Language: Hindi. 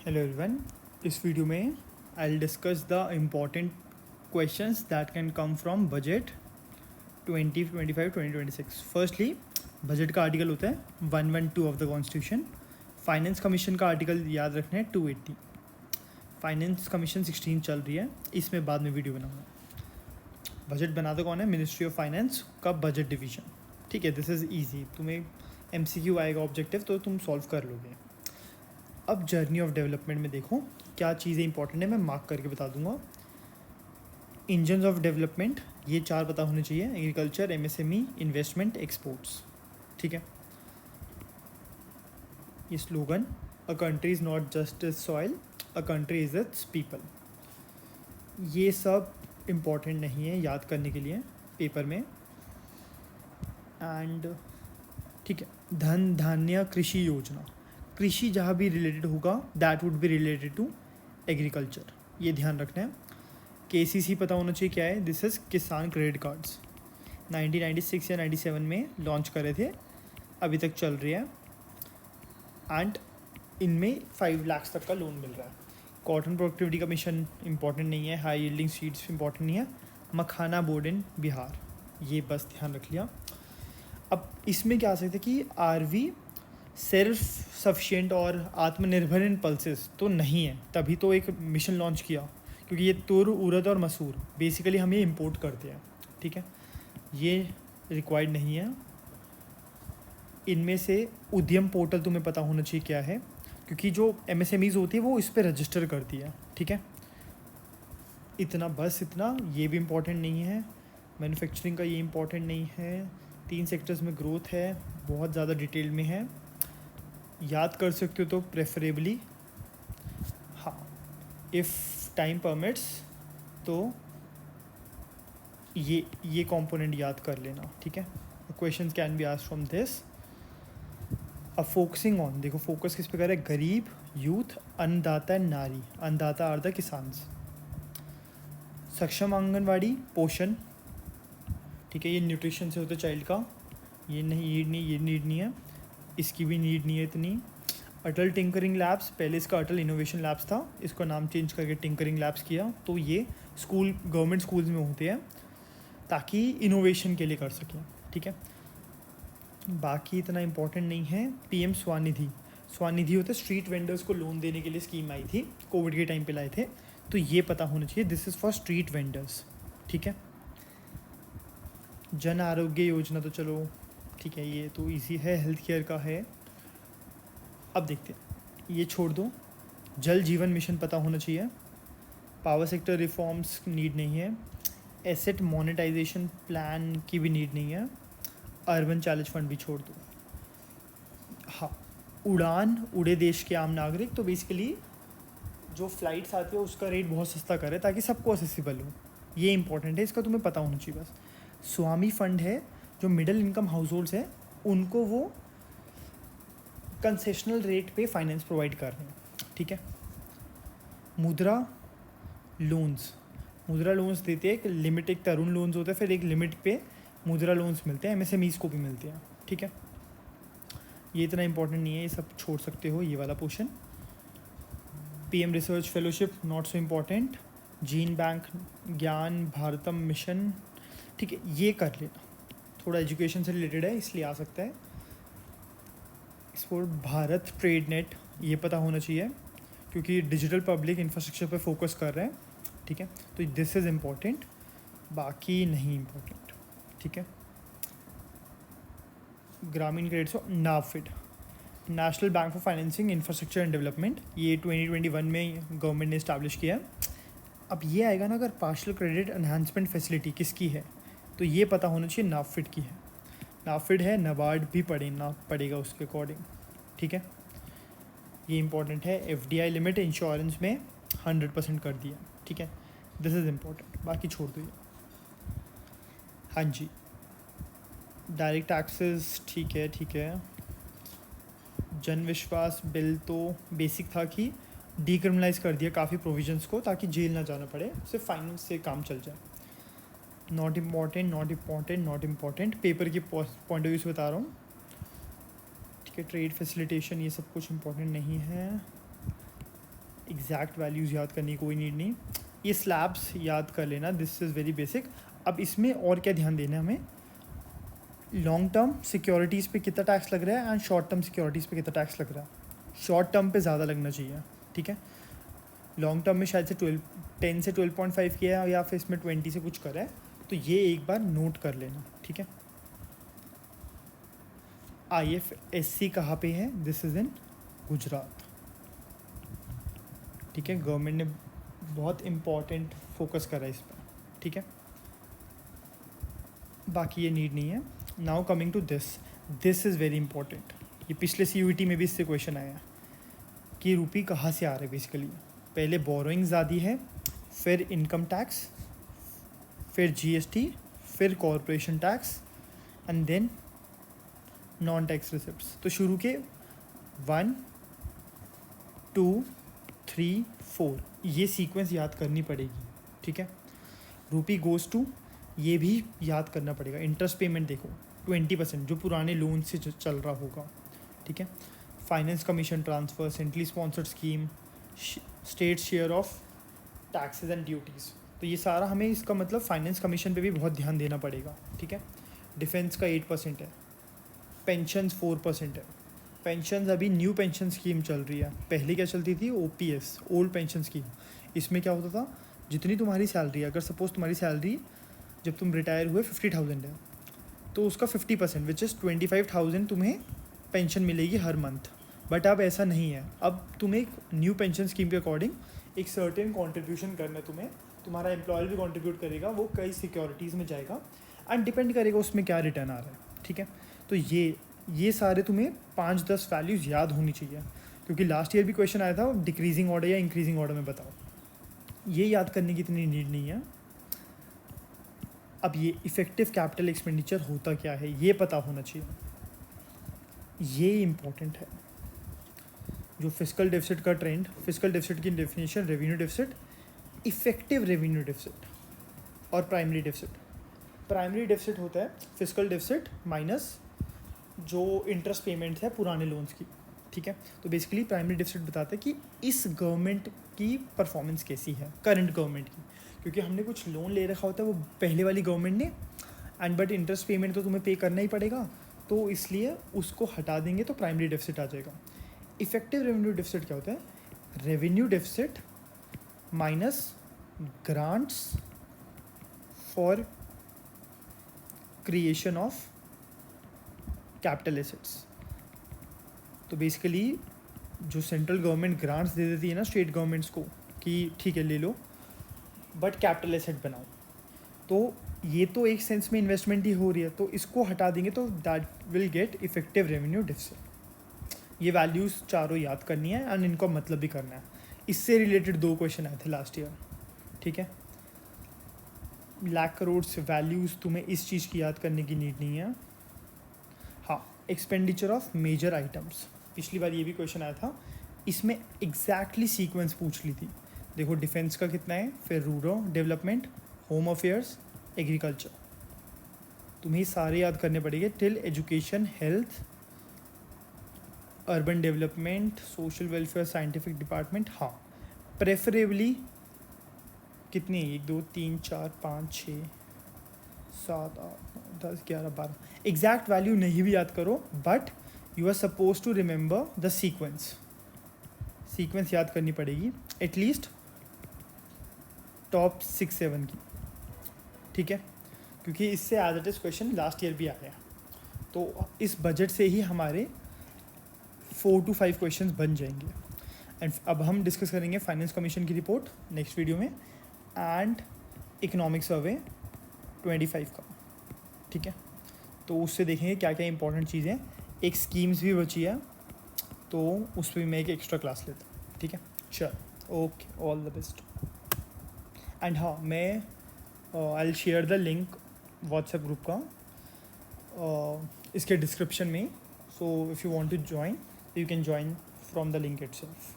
Hello everyone. इस वीडियो में I will discuss the important questions that can come from budget 2025-2026। Firstly, budget का आर्टिकल होता है 112 of the constitution. Finance commission का आर्टिकल याद रखना है 280। फाइनेंस कमीशन 16 चल रही है, इसमें बाद में वीडियो बनाऊंगा। बजट बनाता कौन है? मिनिस्ट्री ऑफ फाइनेंस का बजट डिवीजन। ठीक है, दिस इज़ ईजी। तुम्हें MCQ आएगा ऑब्जेक्टिव तो तुम सॉल्व कर लोगे। अब जर्नी ऑफ डेवलपमेंट में देखो क्या चीज़ें इंपॉर्टेंट है, मैं मार्क करके बता दूंगा। इंजन्स ऑफ डेवलपमेंट, ये 4 पता होने चाहिए: एग्रीकल्चर, MSME, इन्वेस्टमेंट, एक्सपोर्ट्स। ठीक है। ये slogan, a country is not just is soil, a country is it's people, ये सब इम्पॉर्टेंट नहीं है याद करने के लिए पेपर में। एंड ठीक है, धन धान्य कृषि योजना, कृषि जहाँ भी रिलेटेड होगा that would be related to agriculture, ये ध्यान रखना है। KCC पता होना चाहिए क्या है? दिस इज़ किसान क्रेडिट कार्ड्स। 1996 या 97 में लॉन्च करे थे, अभी तक चल रही है। एंड इनमें 5 लाख तक का लोन मिल रहा है। कॉटन प्रोडक्टिविटी का मिशन इंपॉर्टेंट नहीं है, हाई यील्डिंग सीड्स इंपॉर्टेंट नहीं है। मखाना बोर्ड इन बिहार, ये बस ध्यान रख लिया। अब इसमें क्या आ सकता है कि RV सेल्फ सफिशिएंट और आत्मनिर्भर इन पल्सेस तो नहीं है, तभी तो एक मिशन लॉन्च किया, क्योंकि ये तुर, उड़द और मसूर बेसिकली हम ये इंपोर्ट करते हैं। ठीक है, ये रिक्वायर्ड नहीं है। इनमें से उद्यम पोर्टल तुम्हें पता होना चाहिए क्या है, क्योंकि जो MSMEs होती है वो इस पर रजिस्टर करती है। ठीक है, इतना बस इतना, ये भी इम्पोर्टेंट नहीं है। मैन्युफैक्चरिंग का ये इम्पोर्टेंट नहीं है। 3 सेक्टर्स में ग्रोथ है, बहुत ज़्यादा डिटेल में है, याद कर सकते हो तो प्रेफरेबली। हाँ, इफ़ टाइम परमिट्स तो ये कंपोनेंट याद कर लेना। ठीक है, question can be asked from this. अब फोकसिंग ऑन, देखो फोकस किस पे कर रहा है? गरीब, यूथ, अन्नदाता, नारी। अन्नदाता आर द किसान्स। सक्षम आंगनवाड़ी, पोषण। ठीक है, ये न्यूट्रिशन से होता है चाइल्ड का, ये नहीं, ये नीड नहीं है, इसकी भी नीड नहीं है इतनी। अटल टिंकरिंग लैब्स, पहले इसका अटल इनोवेशन लैब्स था, इसको नाम चेंज करके टिंकरिंग लैब्स किया। तो ये स्कूल, गवर्नमेंट स्कूल्स में होते हैं ताकि इनोवेशन के लिए कर सकें। ठीक है, बाकी इतना इम्पोर्टेंट नहीं है। PM स्वानिधि, स्वानिधि होता है स्ट्रीट वेंडर्स को लोन देने के लिए स्कीम आई थी, कोविड के टाइम पे लाए थे, तो ये पता होना चाहिए। This is for street vendors. ठीक है, जन आरोग्य योजना तो चलो ठीक है, ये तो इजी है, हेल्थ केयर का है। अब देखते हैं, ये छोड़ दो। जल जीवन मिशन पता होना चाहिए। पावर सेक्टर रिफॉर्म्स नीड नहीं है। एसेट मोनेटाइजेशन प्लान की भी नीड नहीं है। अर्बन चैलेंज फंड भी छोड़ दो। हाँ, उड़ान, उड़े देश के आम नागरिक, तो बेसिकली जो फ्लाइट्स आती है उसका रेट बहुत सस्ता करे ताकि सबको असेसिबल हो, ये इंपॉर्टेंट है, इसका तुम्हें पता होना चाहिए बस। स्वामी फंड है, जो मिडिल इनकम हाउस होल्ड्स हैं उनको वो कंसेशनल रेट पे फाइनेंस प्रोवाइड कर रहे हैं। ठीक है, मुद्रा लोन्स, मुद्रा लोन्स देते हैं एक लिमिट, एक तरुण लोन्स होता है, फिर एक लिमिट पे मुद्रा लोन्स मिलते हैं, MSMEs को भी मिलते हैं। ठीक है, ये इतना इंपॉर्टेंट नहीं है, ये सब छोड़ सकते हो, ये वाला portion. PM research fellowship not so important. Gene bank, ज्ञान भारतम मिशन, ठीक है, ये कर लेना, थोड़ा एजुकेशन से रिलेटेड है इसलिए आ सकता है। एक्सपोर्ट भारत ट्रेड नेट, ये पता होना चाहिए क्योंकि डिजिटल पब्लिक इंफ्रास्ट्रक्चर पे फोकस कर रहे हैं। ठीक है, तो दिस इज़ इम्पॉर्टेंट, बाकी नहीं इम्पॉर्टेंट। ठीक है, ग्रामीण credit, NaBFID, national bank for financing infrastructure and development, ये 2021 में गवर्नमेंट ने इस्टेब्लिश किया है। अब ये आएगा ना, अगर पार्शियल क्रेडिट एनहांसमेंट फैसिलिटी किसकी है, तो ये पता होना चाहिए नाफिड की है। नाफिड है, नबार्ड भी पढ़ना पड़ेगा उसके अकॉर्डिंग। ठीक है, ये इंपॉर्टेंट है। FDI लिमिट इंश्योरेंस में 100% कर दिया। ठीक है, दिस इज़ इम्पोर्टेंट, बाकी छोड़ दो ये। हाँ जी, डायरेक्ट टैक्सेस, ठीक है ठीक है। जन विश्वास बिल तो बेसिक था कि डीक्रिमिनलाइज कर दिया काफ़ी प्रोविजंस को ताकि जेल ना जाना पड़े, सिर्फ फाइनेंस से काम चल जाए। Not important, not important, not important, paper के पॉइंट ऑफ व्यू से बता रहा हूँ। ठीक है, ट्रेड फैसिलिटेशन, ये सब कुछ इम्पोर्टेंट नहीं है। एग्जैक्ट वैल्यूज़ याद करने की कोई नीड नहीं, ये स्लैब्स याद कर लेना, दिस इज़ वेरी बेसिक। अब इसमें और क्या ध्यान देना है हमें, लॉन्ग टर्म सिक्योरिटीज़ पे कितना टैक्स लग रहा है एंड शॉर्ट टर्म सिक्योरिटीज़ पे कितना टैक्स लग रहा है। शॉर्ट टर्म पे ज़्यादा लगना चाहिए, ठीक है। लॉन्ग टर्म में शायद से 10 से 12.5 किया है या फिर इसमें 20 से कुछ करा है, तो ये एक बार नोट कर लेना, ठीक है। IFSC कहाँ पे है, दिस इज़ इन गुजरात, ठीक है। गवर्नमेंट ने बहुत इम्पॉर्टेंट फोकस करा है इस पर, ठीक है। बाकी ये नीड नहीं है। Now coming to this is very important, ये पिछले CUET में भी इससे क्वेश्चन आया है कि रुपी कहाँ से आ रहा है बेसिकली। पहले बोरोइंग ज़्यादा है, फिर इनकम टैक्स, फिर GST, फिर corporation tax and then non tax receipts. तो शुरू के 1 2 3 4 ये सीक्वेंस याद करनी पड़ेगी, ठीक है। रुपी गोज़ टू, ये भी याद करना पड़ेगा। इंटरेस्ट पेमेंट देखो 20% जो पुराने लोन से चल रहा होगा, ठीक है। Finance commission transfer, centrally sponsored scheme, state share of taxes and duties, तो ये सारा हमें, इसका मतलब फाइनेंस कमीशन पे भी बहुत ध्यान देना पड़ेगा, ठीक है। डिफेंस का 8% है, पेंशन्स 4% है। पेंशन्स अभी न्यू पेंशन स्कीम चल रही है, पहले क्या चलती थी, OPS ओल्ड पेंशन स्कीम। इसमें क्या होता था, जितनी तुम्हारी सैलरी, अगर सपोज़ तुम्हारी सैलरी जब तुम रिटायर हुए 50,000 है, तो उसका 50% विच इज़ 25,000 तुम्हें पेंशन मिलेगी हर मंथ। बट अब ऐसा नहीं है, अब तुम्हें एक न्यू पेंशन स्कीम के अकॉर्डिंग एक सर्टेन कॉन्ट्रीब्यूशन करना है तुम्हें, तुम्हारा एम्प्लॉयर भी कॉन्ट्रीब्यूट करेगा, वो कई सिक्योरिटीज़ में जाएगा एंड डिपेंड करेगा उसमें क्या रिटर्न आ रहा है, ठीक है। तो ये सारे तुम्हें 5-10 वैल्यूज़ याद होनी चाहिए, क्योंकि लास्ट ईयर भी क्वेश्चन आया था डिक्रीजिंग ऑर्डर या इंक्रीजिंग ऑर्डर में बताओ। ये याद करने की इतनी नीड नहीं है। अब ये इफ़ेक्टिव कैपिटल एक्सपेंडिचर होता क्या है ये पता होना चाहिए, ये इम्पोर्टेंट है। जो फिस्कल डेफिसिट का ट्रेंड, फिस्कल डेफिसिट की definition, revenue deficit, effective revenue deficit और प्राइमरी डेफिसिट। प्राइमरी डेफिसिट होता है फिस्कल डेफिसिट माइनस जो इंटरेस्ट पेमेंट है पुराने लोन्स की, ठीक है। तो बेसिकली प्राइमरी डेफिसिट बताता है कि इस गवर्नमेंट की परफॉर्मेंस कैसी है, करंट गवर्नमेंट की, क्योंकि हमने कुछ लोन ले रखा होता है वो पहले वाली गवर्नमेंट ने, एंड बट इंटरेस्ट पेमेंट तो तुम्हें पे करना ही पड़ेगा, तो इसलिए उसको हटा देंगे तो प्राइमरी डेफिसिट आ जाएगा। इफेक्टिव रेवेन्यू डेफिसिट क्या होता है, revenue deficit minus grants for creation of capital assets. तो बेसिकली जो सेंट्रल गवर्नमेंट ग्रांट्स दे देती है ना स्टेट गवर्नमेंट्स को कि ठीक है ले लो बट कैपिटल एसेट बनाओ, तो ये तो एक सेंस में इन्वेस्टमेंट ही हो रही है, तो इसको हटा देंगे तो that will get effective revenue deficit. ये वैल्यूज़ चारों याद करनी है एंड इनको मतलब भी करना है। इससे रिलेटेड 2 क्वेश्चन आए थे लास्ट ईयर, ठीक है। लाख करोड़ से वैल्यूज़ तुम्हें इस चीज़ की याद करने की नीड नहीं है। हाँ, एक्सपेंडिचर ऑफ मेजर आइटम्स, पिछली बार ये भी क्वेश्चन आया था, इसमें एग्जैक्टली सीक्वेंस पूछ ली थी। देखो डिफेंस का कितना है, फिर rural development, home affairs, agriculture, तुम्हें सारे याद करने पड़ेंगे till education, health, urban development, social welfare, scientific department. हाँ, प्रेफरेबली कितनी, 1 2 3 4 5 6 7 8 9 10 11 12 एग्जैक्ट वैल्यू नहीं भी याद करो, but you are suppose to remember the sequence याद करनी पड़ेगी एटलीस्ट टॉप 6-7 की, ठीक है। क्योंकि इससे as it is question last year भी आया, तो इस बजट से ही हमारे 4 to 5 क्वेश्चन बन जाएंगे। एंड अब हम डिस्कस करेंगे फाइनेंस कमीशन की रिपोर्ट नेक्स्ट वीडियो में एंड इकोनॉमिक सर्वे 25 का, ठीक है। तो उससे देखेंगे क्या क्या इंपॉर्टेंट चीज़ें, एक स्कीम्स भी बची है तो उस पर भी मैं एक एक्स्ट्रा क्लास लेता हूँ, ठीक है। चल, okay, all the best. And हाँ, मैं I will share the link WhatsApp group का इसके डिस्क्रिप्शन में, so if you want to join you can join from the link itself.